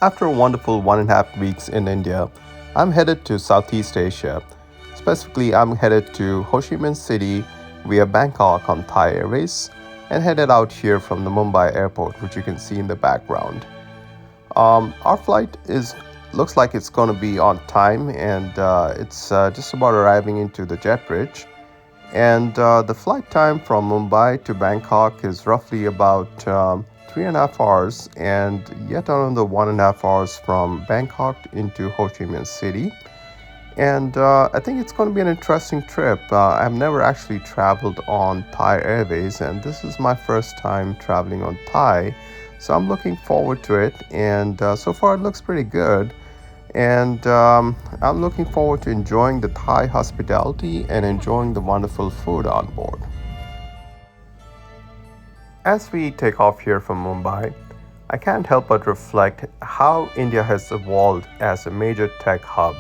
After a wonderful 1.5 weeks in India, I'm headed to Southeast Asia. Specifically, I'm headed to Ho Chi Minh City via Bangkok on Thai Airways and headed out here from the Mumbai airport, which you can see in the background. Our flight is looks like it's going to be on time, and it's just about arriving into the jet bridge. And the flight time from Mumbai to Bangkok is roughly about 3.5 hours, and yet another 1.5 hours from Bangkok into Ho Chi Minh City. And I think it's going to be an interesting trip. I've never actually traveled on Thai Airways, and this is my first time traveling on Thai. So I'm looking forward to it, and so far it looks pretty good. And I'm looking forward to enjoying the Thai hospitality and enjoying the wonderful food on board. As we take off here from Mumbai, I can't help but reflect how India has evolved as a major tech hub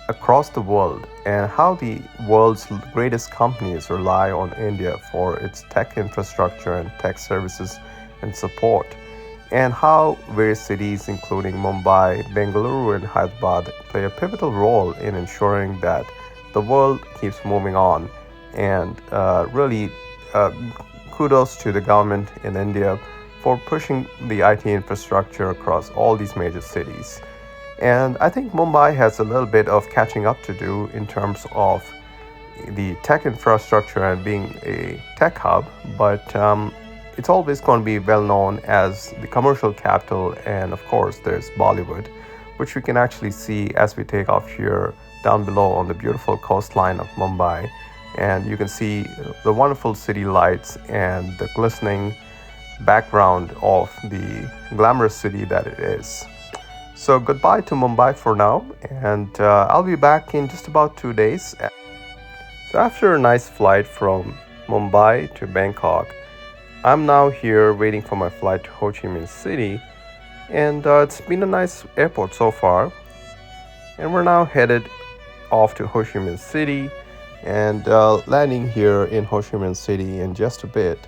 across the world and how the world's greatest companies rely on India for its tech infrastructure and tech services and support, and how various cities, including Mumbai, Bengaluru, and Hyderabad, play a pivotal role in ensuring that the world keeps moving on. And really, kudos to the government in India for pushing the IT infrastructure across all these major cities. And I think Mumbai has a little bit of catching up to do in terms of the tech infrastructure and being a tech hub, but it's always going to be well known as the commercial capital. And of course, there's Bollywood, which we can actually see as we take off here down below on the beautiful coastline of Mumbai. And you can see the wonderful city lights and the glistening background of the glamorous city that it is. So goodbye to Mumbai for now, and I'll be back in just about 2 days. So after a nice flight from Mumbai to Bangkok, I'm now here waiting for my flight to Ho Chi Minh City, and it's been a nice airport so far. And we're now headed off to Ho Chi Minh City and landing here in Ho Chi Minh City in just a bit.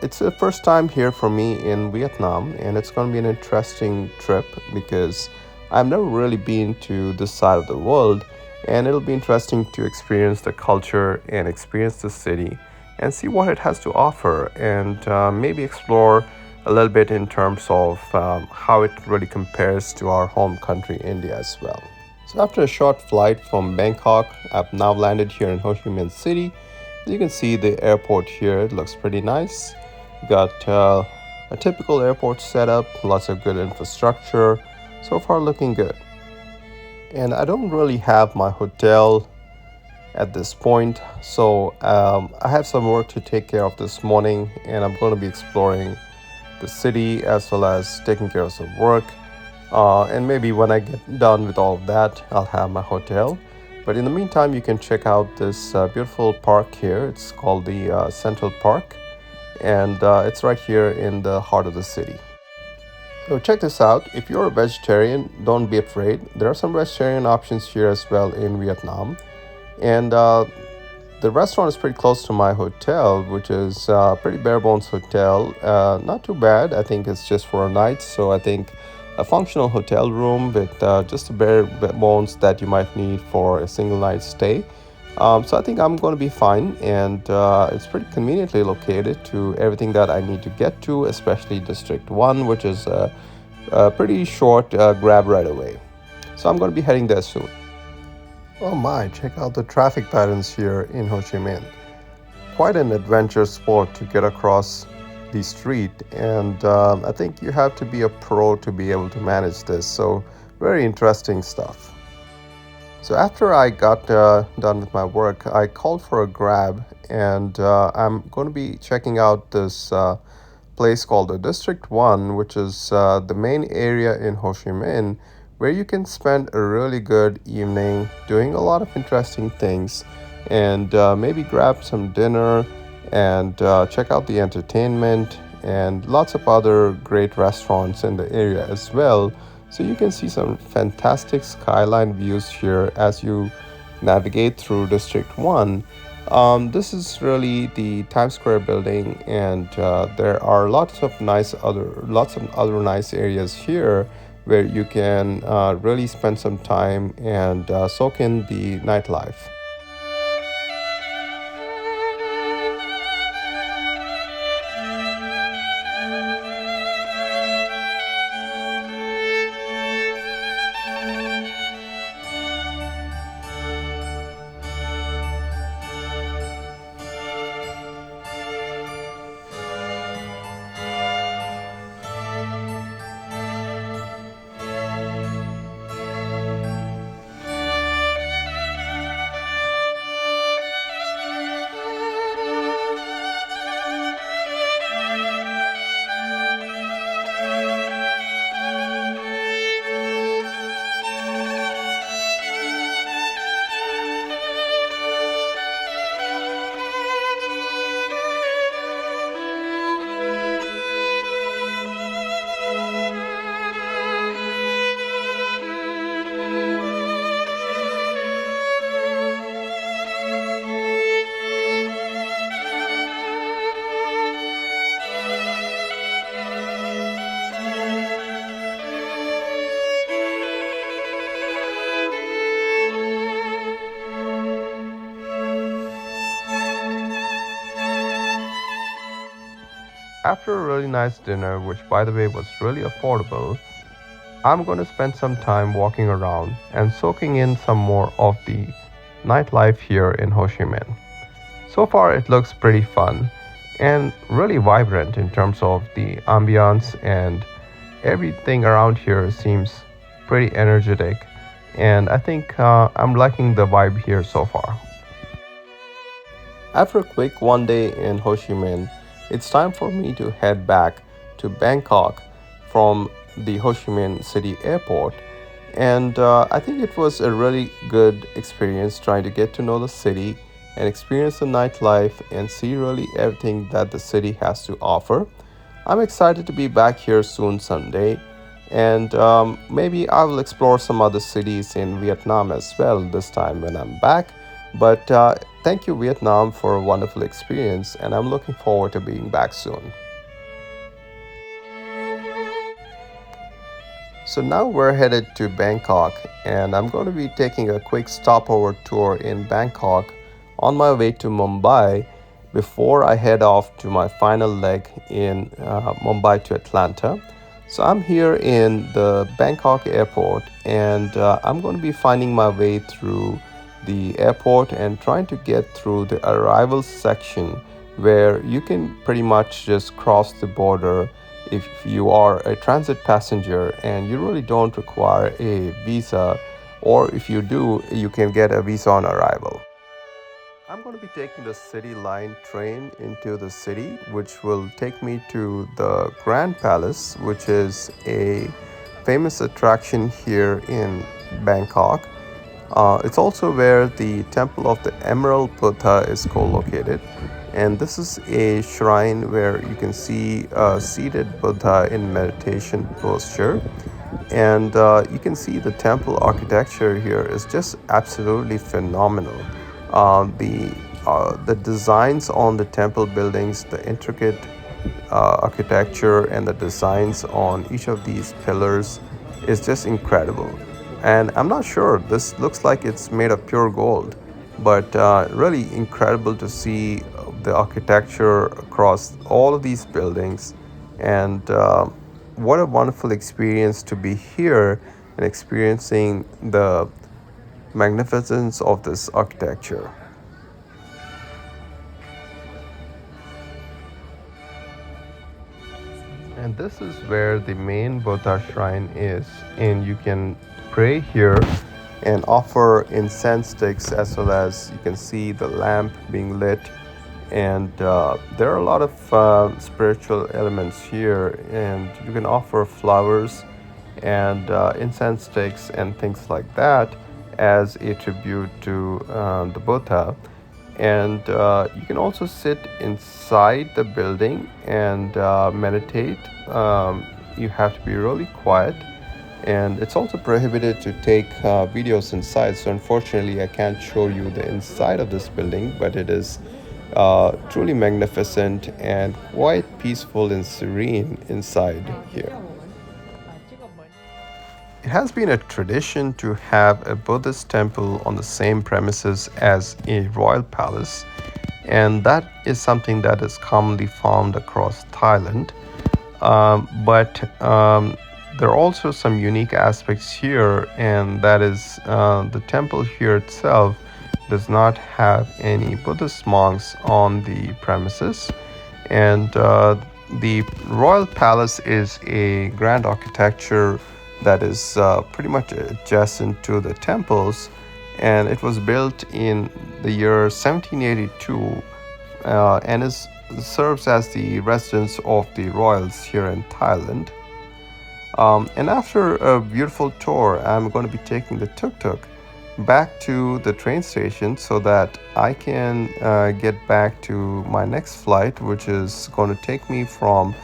It's the first time here for me in Vietnam, and it's going to be an interesting trip because I've never really been to this side of the world, and it'll be interesting to experience the culture and experience the city and see what it has to offer, and maybe explore a little bit in terms of how it really compares to our home country, India, as well. So after a short flight from Bangkok, I've now landed here in Ho Chi Minh City. You can see the airport here. It looks pretty nice. Got a typical airport setup, lots of good infrastructure. So far looking good. And I don't really have my hotel at this point, so I have some work to take care of this morning, and I'm going to be exploring the city as well as taking care of some work. And maybe when I get done with all of that, I'll have my hotel. But in the meantime, you can check out this beautiful park here. It's called the Central Park, and it's right here in the heart of the city. So check this out. If you're a vegetarian, don't be afraid. There are some vegetarian options here as well in Vietnam. And the restaurant is pretty close to my hotel, which is a pretty bare bones hotel. Not too bad. I think it's just for a night. So I think a functional hotel room with just the bare bones that you might need for a single night stay. So I think I'm going to be fine, and it's pretty conveniently located to everything that I need to get to, especially District 1, which is a pretty short grab right away. So I'm going to be heading there soon. Oh my, check out the traffic patterns here in Ho Chi Minh. Quite an adventure sport to get across the street, and I think you have to be a pro to be able to manage this. So very interesting stuff. So after I got done with my work, I called for a grab, and I'm going to be checking out this place called the District 1, which is the main area in Ho Chi Minh, where you can spend a really good evening doing a lot of interesting things, and maybe grab some dinner and check out the entertainment and lots of other great restaurants in the area as well. So you can see some fantastic skyline views here as you navigate through District 1. This is really the Times Square building, and there are lots of other nice areas here where you can really spend some time and soak in the nightlife. After a really nice dinner, which by the way was really affordable, I'm going to spend some time walking around and soaking in some more of the nightlife here in Ho Chi Minh. So far, it looks pretty fun and really vibrant in terms of the ambiance, and everything around here seems pretty energetic. And I think I'm liking the vibe here so far. After a quick one day in Ho Chi Minh, it's time for me to head back to Bangkok from the Ho Chi Minh City Airport. And I think it was a really good experience trying to get to know the city and experience the nightlife and see really everything that the city has to offer. I'm excited to be back here soon someday, and maybe I will explore some other cities in Vietnam as well this time when I'm back. But thank you, Vietnam, for a wonderful experience, and I'm looking forward to being back soon. So now we're headed to Bangkok, and I'm going to be taking a quick stopover tour in Bangkok on my way to Mumbai before I head off to my final leg in Mumbai to Atlanta. So I'm here in the Bangkok airport, and I'm going to be finding my way through the airport and trying to get through the arrival section where you can pretty much just cross the border if you are a transit passenger and you really don't require a visa, or if you do, you can get a visa on arrival. I'm going to be taking the City Line train into the city, which will take me to the Grand Palace, which is a famous attraction here in Bangkok. It's also where the Temple of the Emerald Buddha is co-located. And this is a shrine where you can see a seated Buddha in meditation posture. And you can see the temple architecture here is just absolutely phenomenal. The designs on the temple buildings, the intricate architecture and the designs on each of these pillars is just incredible. And I'm not sure, this looks like it's made of pure gold, but really incredible to see the architecture across all of these buildings. And what a wonderful experience to be here and experiencing the magnificence of this architecture. And this is where the main Buddha shrine is, and you can pray here and offer incense sticks, as well as you can see the lamp being lit. And there are a lot of spiritual elements here, and you can offer flowers and incense sticks and things like that as a tribute to the Buddha. And you can also sit inside the building and meditate. You have to be really quiet, and it's also prohibited to take videos inside. So unfortunately I can't show you the inside of this building, but it is truly magnificent and quite peaceful and serene inside here. It has been a tradition to have a Buddhist temple on the same premises as a royal palace, and that is something that is commonly found across Thailand. But there are also some unique aspects here, and that is the temple here itself does not have any Buddhist monks on the premises, and the royal palace is a grand architecture that is pretty much adjacent to the temples, and it was built in the year 1782 and serves as the residence of the royals here in Thailand. And after a beautiful tour, I'm going to be taking the tuk-tuk back to the train station so that I can get back to my next flight, which is going to take me from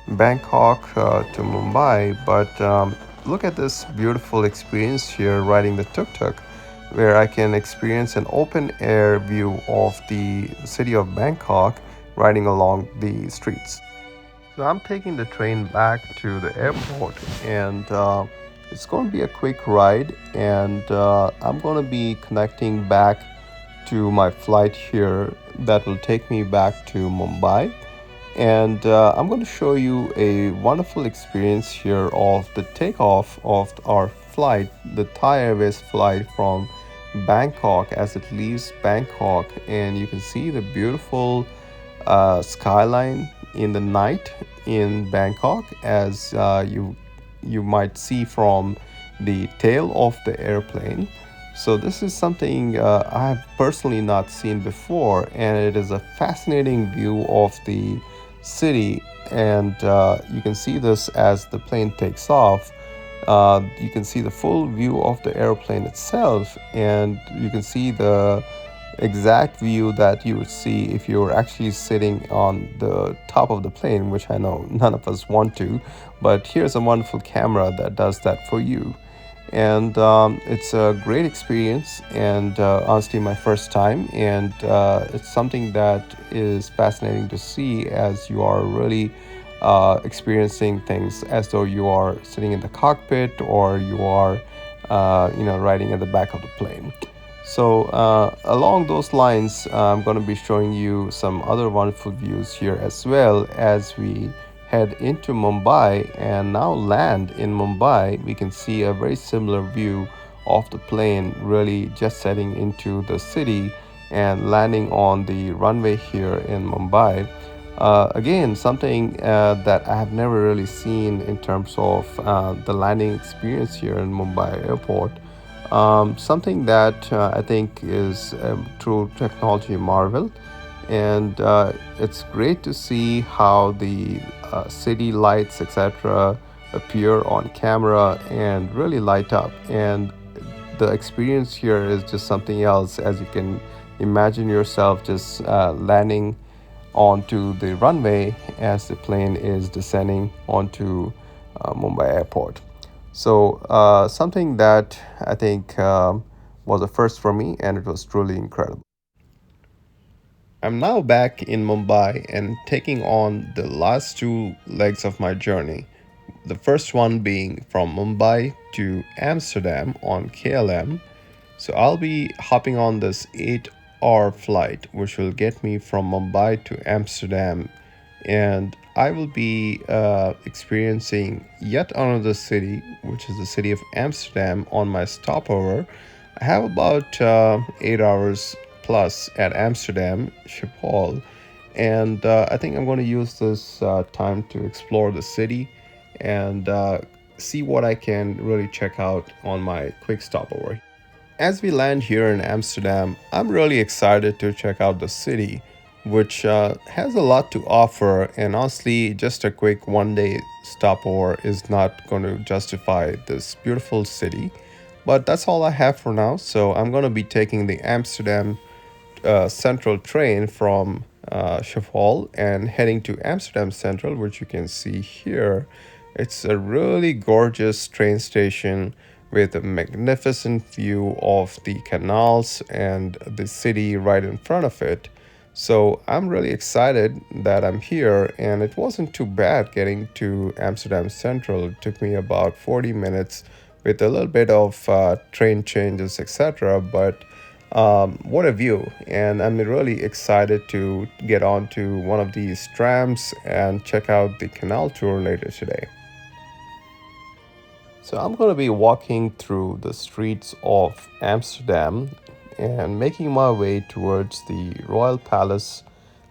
Bangkok to Mumbai. But look at this beautiful experience here riding the tuk-tuk, where I can experience an open air view of the city of Bangkok riding along the streets. So I'm taking the train back to the airport, and it's going to be a quick ride, and I'm going to be connecting back to my flight here that will take me back to Mumbai. And I'm going to show you a wonderful experience here of the takeoff of our flight, the Thai Airways flight from Bangkok as it leaves Bangkok. And you can see the beautiful skyline in the night in Bangkok, as you might see from the tail of the airplane. So this is something I have personally not seen before, and it is a fascinating view of the city. And you can see this as the plane takes off. You can see the full view of the airplane itself, and you can see the exact view that you would see if you were actually sitting on the top of the plane, which I know none of us want to, but here's a wonderful camera that does that for you. And it's a great experience, and honestly my first time, and it's something that is fascinating to see as you are really experiencing things as though you are sitting in the cockpit, or you are riding at the back of the plane. So along those lines, I'm going to be showing you some other wonderful views here as well as we head into Mumbai and now land in Mumbai. We can see a very similar view of the plane really just setting into the city and landing on the runway here in Mumbai. Again, something that I have never really seen in terms of the landing experience here in Mumbai airport. Something that I think is a true technology marvel, and it's great to see how the city lights, etc., appear on camera and really light up. And the experience here is just something else, as you can imagine yourself just landing onto the runway as the plane is descending onto Mumbai airport. So something that I think was a first for me, and it was truly incredible. I'm now back in Mumbai and taking on the last two legs of my journey. The first one being from Mumbai to Amsterdam on KLM. So I'll be hopping on this 8-hour flight, which will get me from Mumbai to Amsterdam, and I will be experiencing yet another city, which is the city of Amsterdam, on my stopover. I have about 8 hours plus at Amsterdam Schiphol, and I think I'm going to use this time to explore the city and see what I can really check out on my quick stopover. As we land here in Amsterdam, I'm really excited to check out the city, which has a lot to offer, and honestly, just a quick 1 day stopover is not going to justify this beautiful city. But that's all I have for now, so I'm going to be taking the Amsterdam Central train from Schiphol and heading to Amsterdam Central, which you can see here. It's a really gorgeous train station with a magnificent view of the canals and the city right in front of it. So I'm really excited that I'm here, and it wasn't too bad getting to Amsterdam Central. It took me about 40 minutes with a little bit of train changes, etc. But what a view! And I'm really excited to get on to one of these trams and check out the canal tour later today. So I'm going to be walking through the streets of Amsterdam and making my way towards the Royal Palace.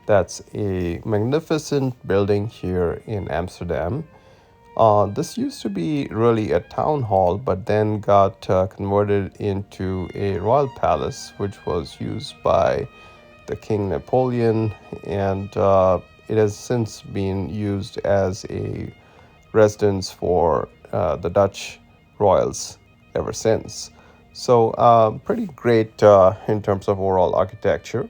That's a magnificent building here in Amsterdam. This used to be really a town hall, but then got converted into a royal palace, which was used by the King Napoleon, and it has since been used as a residence for the Dutch royals ever since. So, pretty great in terms of overall architecture.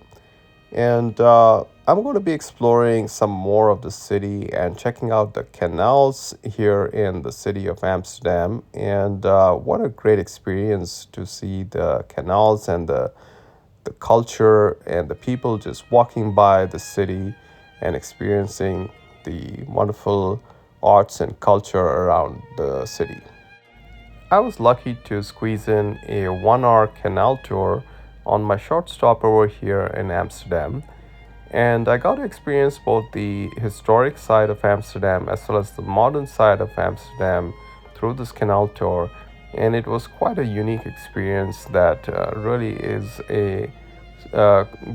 And I'm going to be exploring some more of the city and checking out the canals here in the city of Amsterdam. And what a great experience to see the canals and the culture and the people just walking by the city and experiencing the wonderful arts and culture around the city. I was lucky to squeeze in a 1 hour canal tour on my short stopover here in Amsterdam, and I got to experience both the historic side of Amsterdam as well as the modern side of Amsterdam through this canal tour. And it was quite a unique experience that really is a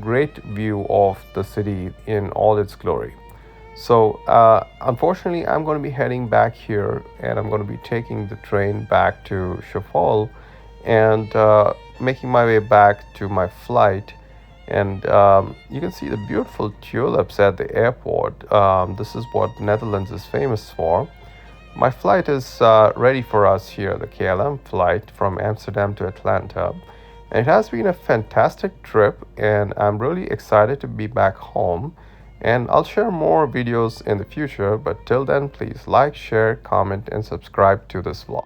great view of the city in all its glory. So, unfortunately, I'm going to be heading back here and I'm going to be taking the train back to Schiphol and making my way back to my flight. And you can see the beautiful tulips at the airport. This is what Netherlands is famous for. My flight is ready for us here, the KLM flight from Amsterdam to Atlanta. And it has been a fantastic trip, and I'm really excited to be back home. And I'll share more videos in the future, but till then, please like, share, comment, and subscribe to this vlog.